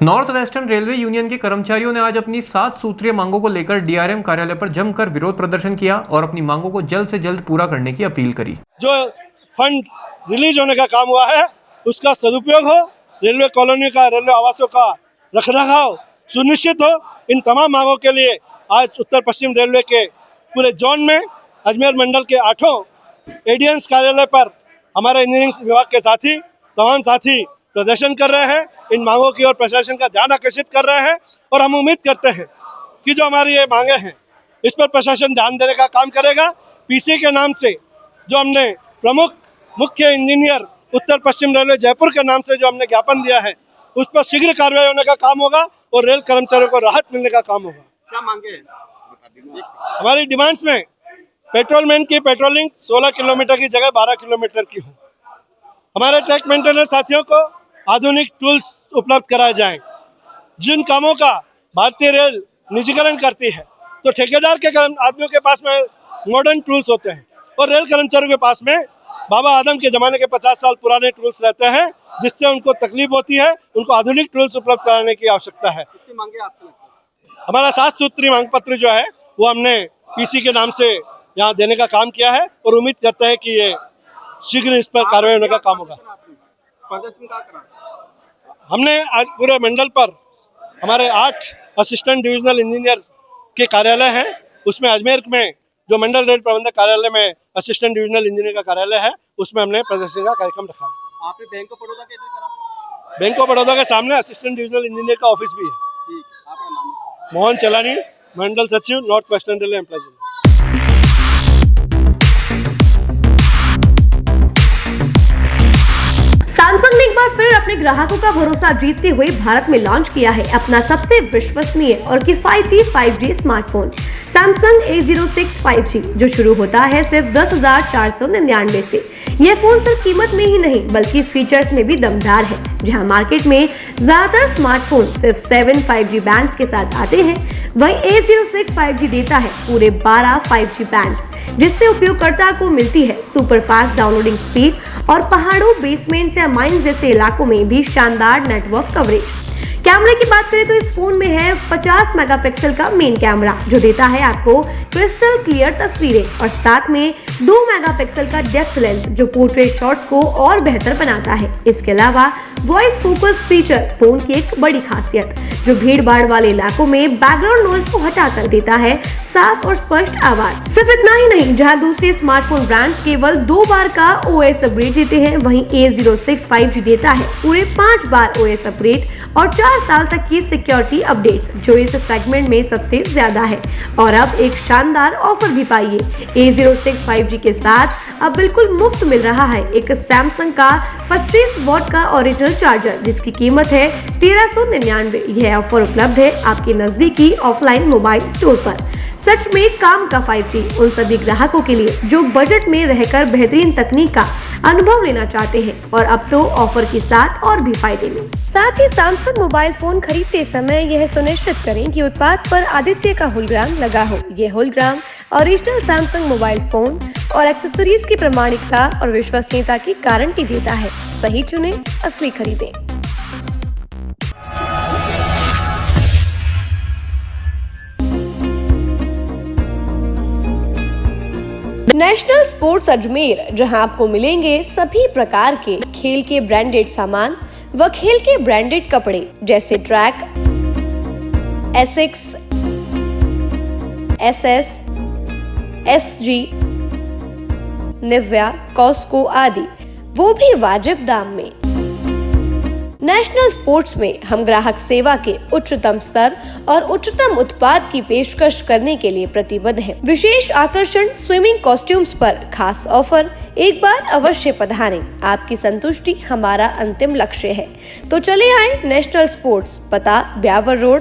North western railway union के कर्मचारियों ने आज अपनी 7 सूत्रीय मांगों को लेकर डीआरएम कार्यालय पर जमकर विरोध प्रदर्शन किया और अपनी मांगों को जल्द से जल्द पूरा करने की अपील करी। जो फंड रिलीज होने का काम हुआ है उसका सदुपयोग हो, रेलवे कॉलोनी का, रेलवे आवासों का रखरखाव सुनिश्चित हो। इन तमाम मांगों के लिए आज उत्तर पश्चिम रेलवे के पूरे जोन में अजमेर मंडल के 8 एडीएंस कार्यालय पर हमारे इंजीनियरिंग विभाग के साथी, तमाम साथी प्रदर्शन कर रहे हैं। इन मांगों की ओर प्रशासन का ध्यान आकर्षित कर रहे हैं और हम उम्मीद करते हैं कि जो हमारी ये मांगे हैं इस पर प्रशासन ध्यान देने का काम करेगा। पीसी के नाम से जो हमने प्रमुख मुख्य इंजीनियर उत्तर पश्चिम रेलवे जयपुर के नाम से जो हमने ज्ञापन दिया है उस पर शीघ्र कार्रवाई होने का काम होगा और रेल कर्मचारियों को राहत मिलने का काम होगा। क्या मांगे हैं? हमारी डिमांड्स में पेट्रोलमैन की पेट्रोलिंग 16 किलोमीटर की जगह 12 किलोमीटर की हो। हमारे ट्रैक मेंटेनेंस साथियों को आधुनिक टूल्स उपलब्ध कराए जाएं। जिन कामों का भारतीय रेल निजीकरण करती है तो ठेकेदार के आदमियों के पास में मॉडर्न टूल्स होते हैं और रेल कर्मचारियों के पास में बाबा आदम के जमाने के 50 साल पुराने टूल्स रहते हैं, जिससे उनको तकलीफ होती है। उनको आधुनिक टूल्स उपलब्ध कराने की आवश्यकता है। कितनी मांगे आपको लगता है? हमारा 7 सूत्री मांग पत्र जो है वो हमने पीसी के नाम से यहाँ देने का काम किया है और उम्मीद करते हैं कि ये शीघ्र इस पर कार्रवाई होने का काम होगा। प्रदर्शन क्या करा? हमने आज पूरे मंडल पर हमारे 8 असिस्टेंट डिविजनल इंजीनियर के कार्यालय हैं, उसमें अजमेर में जो मंडल रेल प्रबंधक कार्यालय में असिस्टेंट डिविजनल इंजीनियर का कार्यालय है उसमें हमने प्रदर्शन का कार्यक्रम रखा है। आपने बैंक ऑफ बड़ौदा के इधर करा? बैंक ऑफ बड़ौदा के सामने असिस्टेंट डिविजनल इंजीनियर का ऑफिस भी है। ठीक है, आपका नाम? मोहन चलानी, मंडल सचिव, north western railway employees. Samsung ने एक बार फिर अपने ग्राहकों का भरोसा जीतते हुए भारत में लॉन्च किया है अपना सबसे विश्वसनीय और किफायती 5G smartphone Samsung A06 5G, जो शुरू होता है सिर्फ 10,499 से। यह फोन सिर्फ कीमत में ही नहीं बल्कि फीचर्स में भी दमदार है। जहां मार्केट में ज्यादातर स्मार्टफोन सिर्फ 7 5G बैंड्स के साथ आते हैं, वहीं A06 5G देता है पूरे 12 5G बैंड्स, जिससे उपयोगकर्ता को मिलती है सुपर फास्ट डाउनलोडिंग स्पीड और पहाड़ों, बेसमेंट्स या माइंस जैसे इलाकों में भी शानदार नेटवर्क कवरेज। कैमरे की बात करें तो इस फोन में है 50 मेगापिक्सल का मेन कैमरा, जो देता है आपको क्रिस्टल क्लियर तस्वीरें, और साथ में 2 मेगापिक्सल का डेप्थ लेंस जो पोर्ट्रेट शॉट्स को और बेहतर बनाता है। इसके अलावा वॉइस फोकस फीचर फोन की एक बड़ी खासियत, जो भीड़ भाड़ वाले इलाकों में बैकग्राउंड नॉइज को हटाकर देता है साफ और स्पष्ट आवाज। सिर्फ इतना ही नहीं, जहां दूसरे स्मार्टफोन ब्रांड्स केवल 2 बार का OS अपग्रेड देते हैं, वहीं A06 5G देता है पूरे 5 बार OS अपग्रेड और 4 साल तक की सिक्योरिटी अपडेट्स, जो इस सेगमेंट में सबसे ज्यादा है। और अब एक शानदार ऑफर भी पाइए। A06 5G के साथ अब बिल्कुल मुफ्त मिल रहा है एक सैमसंग का 25 वॉट का ओरिजिनल चार्जर, जिसकी कीमत है 1399। यह ऑफर उपलब्ध है आपके नजदीकी ऑफलाइन मोबाइल स्टोर पर। सच में काम का 5G उन सभी ग्राहकों के लिए जो बजट में रहकर बेहतरीन तकनीक का अनुभव लेना चाहते हैं, और अब तो ऑफर के साथ और भी फायदे में। साथ ही सैमसंग मोबाइल फोन खरीदते समय यह सुनिश्चित करें कि उत्पाद पर आदित्य का होलोग्राम लगा हो। यह hologram original Samsung mobile phone और एक्सेसरीज की प्रामाणिकता और विश्वसनीयता की गारंटी देता है। सही चुने, असली खरीदें। नेशनल स्पोर्ट्स अजमेर, जहां आपको मिलेंगे सभी प्रकार के खेल के ब्रांडेड सामान व खेल के ब्रांडेड कपड़े, जैसे track, Asics, SS, SG, Nivia, Cosco आदि, वो भी वाजिब दाम में। नेशनल स्पोर्ट्स में हम ग्राहक सेवा के उच्चतम स्तर और उच्चतम उत्पाद की पेशकश करने के लिए प्रतिबद्ध हैं। विशेष आकर्षण स्विमिंग कॉस्ट्यूम्स पर खास ऑफर। एक बार अवश्य पधारें, आपकी संतुष्टि हमारा अंतिम लक्ष्य है। तो चले आए नेशनल स्पोर्ट्स, पता ब्यावर रोड,